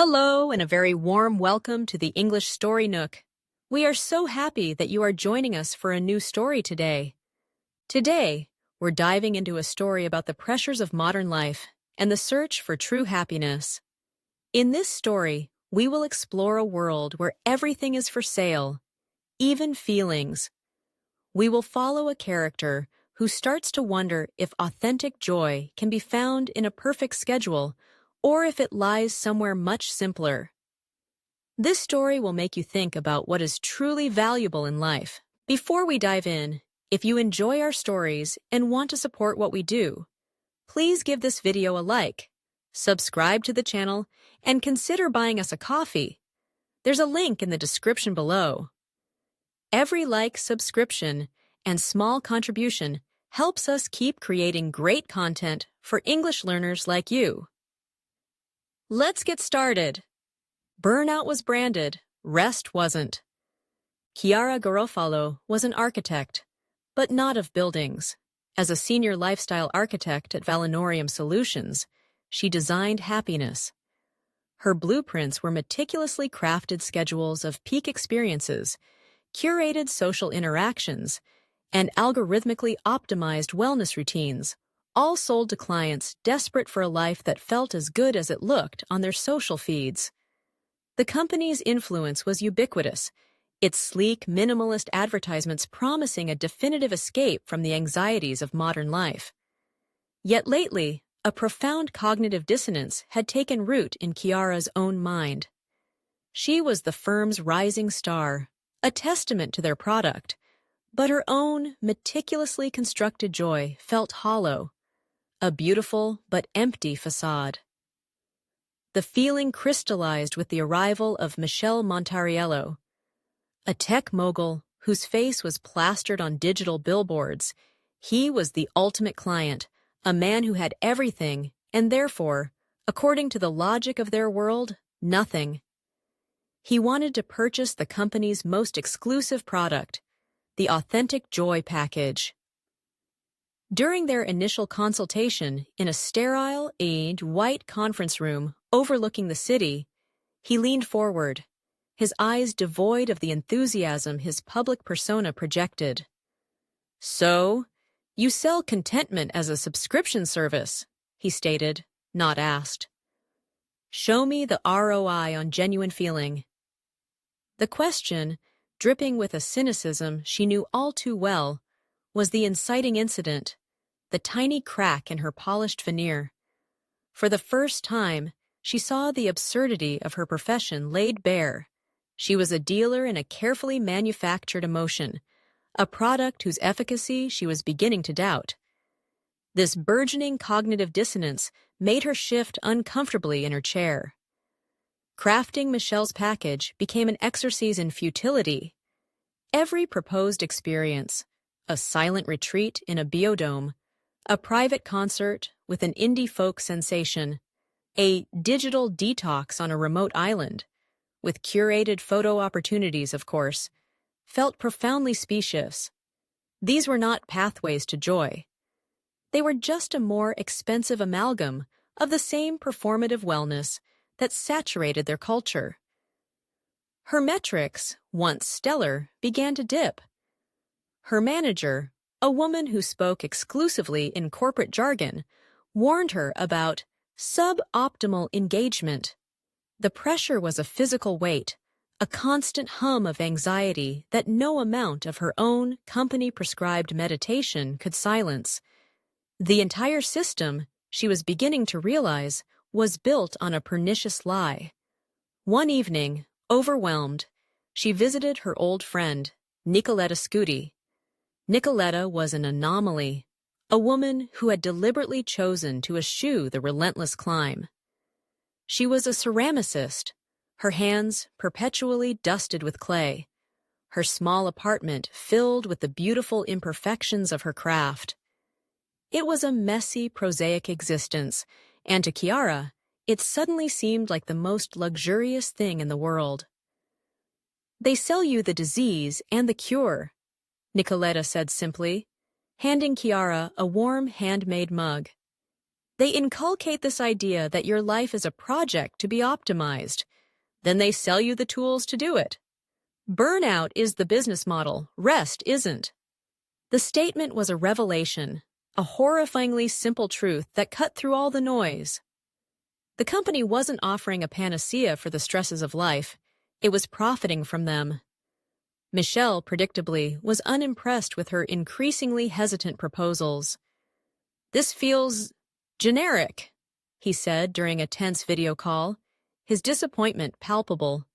Hello and a very warm welcome to the English Story Nook. We are so happy that you are joining us for a new story today. Today, we're diving into a story about the pressures of modern life and the search for true happiness. In this story, we will explore a world where everything is for sale, even feelings. We will follow a character who starts to wonder if authentic joy can be found in a perfect schedule or if it lies somewhere much simpler. This story will make you think about what is truly valuable in life. Before we dive in, if you enjoy our stories and want to support what we do, please give this video a like, subscribe to the channel, and consider buying us a coffee. There's a link in the description below. Every like, subscription, and small contribution helps us keep creating great content for English learners like you. Let's get started. Burnout was branded, rest wasn't. Chiara Garofalo was an architect, but not of buildings. As a senior lifestyle architect at Valinorium Solutions, she designed happiness. Her blueprints were meticulously crafted schedules of peak experiences, curated social interactions, and algorithmically optimized wellness routines, all sold to clients desperate for a life that felt as good as it looked on their social feeds. The company's influence was ubiquitous, its sleek, minimalist advertisements promising a definitive escape from the anxieties of modern life. Yet lately, a profound cognitive dissonance had taken root in Chiara's own mind. She was the firm's rising star, a testament to their product, but her own meticulously constructed joy felt hollow, a beautiful but empty facade. The feeling crystallized with the arrival of Michele Montariello, a tech mogul whose face was plastered on digital billboards. He was the ultimate client, a man who had everything and therefore, according to the logic of their world, nothing. He wanted to purchase the company's most exclusive product, the Authentic Joy Package. During their initial consultation in a sterile, white conference room overlooking the city, he leaned forward, his eyes devoid of the enthusiasm his public persona projected. "So, you sell contentment as a subscription service," he stated, not asked. "Show me the ROI on genuine feeling." The question, dripping with a cynicism she knew all too well, was the inciting incident, the tiny crack in her polished veneer. For the first time, she saw the absurdity of her profession laid bare. She was a dealer in a carefully manufactured emotion, a product whose efficacy she was beginning to doubt. This burgeoning cognitive dissonance made her shift uncomfortably in her chair. Crafting Michelle's package became an exercise in futility. Every proposed experience, a silent retreat in a biodome, a private concert with an indie folk sensation, a digital detox on a remote island, with curated photo opportunities, of course, felt profoundly specious. These were not pathways to joy. They were just a more expensive amalgam of the same performative wellness that saturated their culture. Her metrics, once stellar, began to dip. Her manager, a woman who spoke exclusively in corporate jargon, warned her about suboptimal engagement. The pressure was a physical weight, a constant hum of anxiety that no amount of her own company-prescribed meditation could silence. The entire system, she was beginning to realize, was built on a pernicious lie. One evening, overwhelmed, she visited her old friend, Nicoletta Scuti. Nicoletta was an anomaly, a woman who had deliberately chosen to eschew the relentless climb. She was a ceramicist, her hands perpetually dusted with clay, her small apartment filled with the beautiful imperfections of her craft. It was a messy, prosaic existence, and to Chiara, it suddenly seemed like the most luxurious thing in the world. "They sell you the disease and the cure," Nicoletta said simply, handing Chiara a warm handmade mug. They inculcate this idea that your life is a project to be optimized. Then they sell you the tools to do it. Burnout is the business model, rest isn't. The statement was a revelation, a horrifyingly simple truth that cut through all the noise. The company wasn't offering a panacea for the stresses of life, it was profiting from them. Michelle, predictably, was unimpressed with her increasingly hesitant proposals. "This feels generic," he said during a tense video call, his disappointment palpable.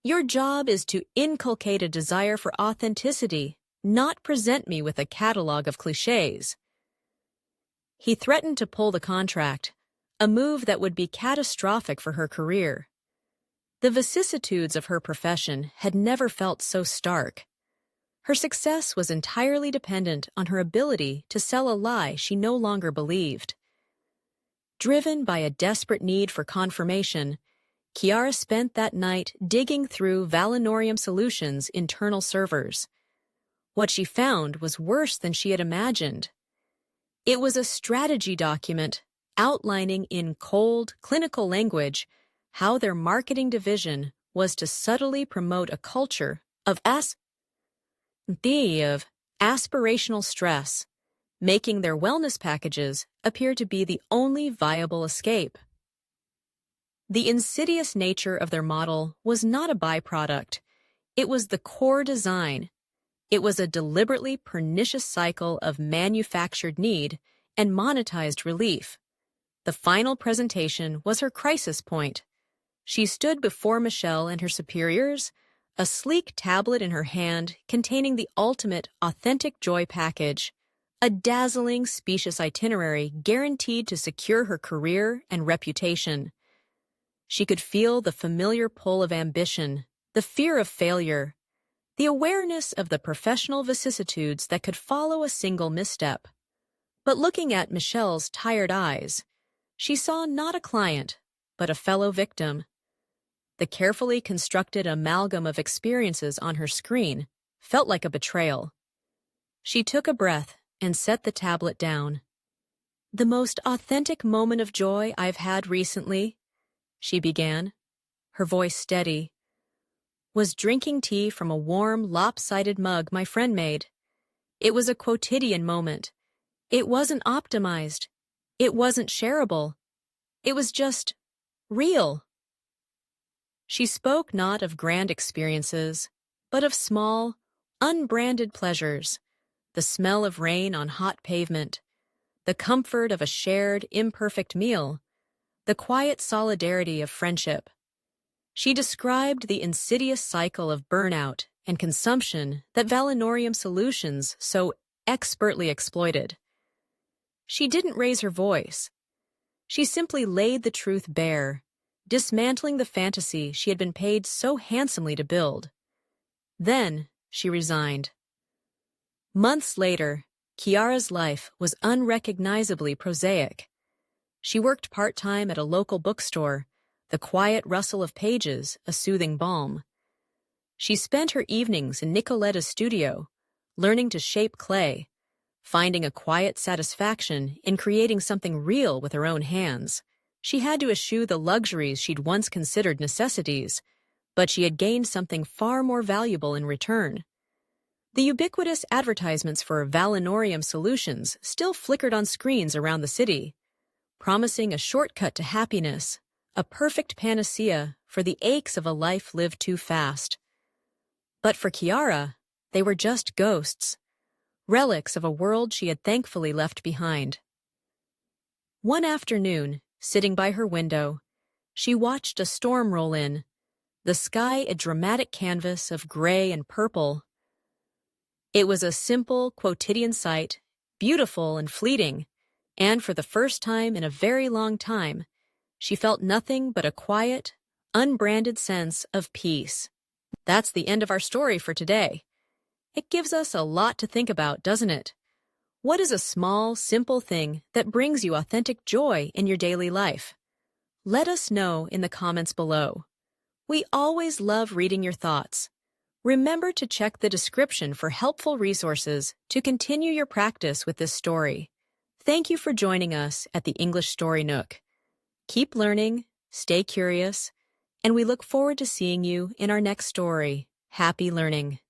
"Your job is to inculcate a desire for authenticity, not present me with a catalog of cliches." He threatened to pull the contract, a move that would be catastrophic for her career. The vicissitudes of her profession had never felt so stark. Her success was entirely dependent on her ability to sell a lie she no longer believed. Driven by a desperate need for confirmation, Chiara spent that night digging through Valinorium Solutions' internal servers. What she found was worse than she had imagined. It was a strategy document outlining in cold, clinical language how their marketing division was to subtly promote a culture of aspirational stress, making their wellness packages appear to be the only viable escape. The insidious nature of their model was not a byproduct. It was the core design. It was a deliberately pernicious cycle of manufactured need and monetized relief. The final presentation was her crisis point. She stood before Michelle and her superiors, a sleek tablet in her hand containing the ultimate authentic joy package, a dazzling, specious itinerary guaranteed to secure her career and reputation. She could feel the familiar pull of ambition, the fear of failure, the awareness of the professional vicissitudes that could follow a single misstep. But looking at Michelle's tired eyes, she saw not a client, but a fellow victim. The carefully constructed amalgam of experiences on her screen felt like a betrayal. She took a breath and set the tablet down. "The most authentic moment of joy I've had recently," she began, her voice steady, "was drinking tea from a warm, lopsided mug my friend made. It was a quotidian moment. It wasn't optimized. It wasn't shareable. It was just real." She spoke not of grand experiences, but of small, unbranded pleasures, the smell of rain on hot pavement, the comfort of a shared, imperfect meal, the quiet solidarity of friendship. She described the insidious cycle of burnout and consumption that Valinorium Solutions so expertly exploited. She didn't raise her voice. She simply laid the truth bare, dismantling the fantasy she had been paid so handsomely to build. Then she resigned. Months later, Chiara's life was unrecognizably prosaic. She worked part-time at a local bookstore, the quiet rustle of pages a soothing balm. She spent her evenings in Nicoletta's studio, learning to shape clay, finding a quiet satisfaction in creating something real with her own hands. She had to eschew the luxuries she'd once considered necessities, but she had gained something far more valuable in return. The ubiquitous advertisements for Valinorium Solutions still flickered on screens around the city, promising a shortcut to happiness, a perfect panacea for the aches of a life lived too fast. But for Chiara, they were just ghosts, relics of a world she had thankfully left behind. One afternoon, sitting by her window, she watched a storm roll in, the sky a dramatic canvas of gray and purple. It was a simple, quotidian sight, beautiful and fleeting, and for the first time in a very long time, she felt nothing but a quiet, unbranded sense of peace. That's the end of our story for today. It gives us a lot to think about, doesn't it? What is a small, simple thing that brings you authentic joy in your daily life? Let us know in the comments below. We always love reading your thoughts. Remember to check the description for helpful resources to continue your practice with this story. Thank you for joining us at the English Story Nook. Keep learning, stay curious, and we look forward to seeing you in our next story. Happy learning!